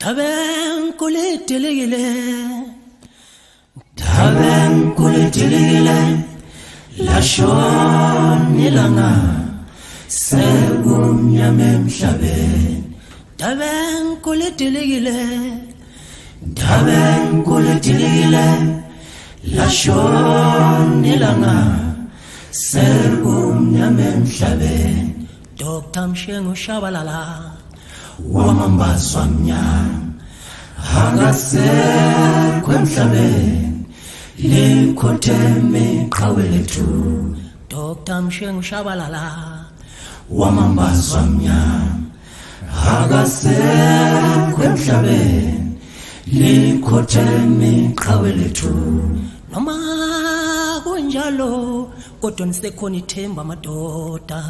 Tabeng kuletelegile, tabeng kuletelegile, lashon ilanga, segumnyama emhlabeni. Tabeng kuletelegile, tabeng kuletelegile, lashon ilanga, segumnyama emhlabeni. Dr. Mshengu Shabalala wamambazwa mnyama akasekho emhlabeni likhotheme iqhawe lethu. Dr. Mshengu Shabalala wamambazwa mnyama akasekho emhlabeni likhotheme iqhawe lethu. Noma kunjalo kodwa nisekhona ithemba madoda.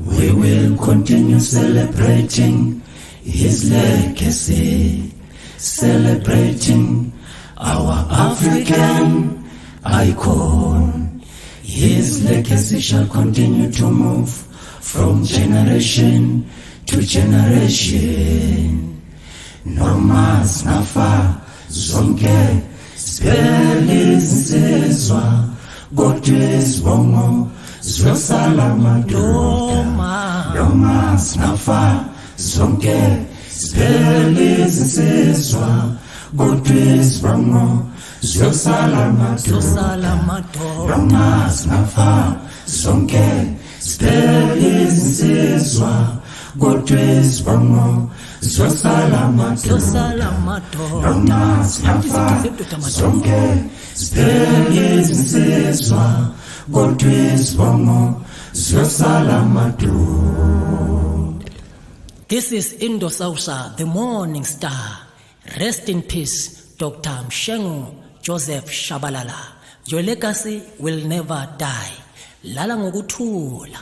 We will continue celebrating his legacy, celebrating our African icon. His legacy shall continue to move from generation to generation. Noma snafa zonke sibele izinsizwa kodwa izibongo ziyosala madoda. Noma snafa zonke sibele izinsizwa kodwa izibongo ziyosala madoda. Noma snafa zonke sibele izinsizwa kodwa izibongo ziyosala madoda. Noma snafa zonke sibele izinsizwa kodwa izibongo ziyosala madoda. This is Indo Sausa, the morning star. Rest in peace, Dr. Mshengu Joseph Shabalala. Your legacy will never die. Lala ngokuthula.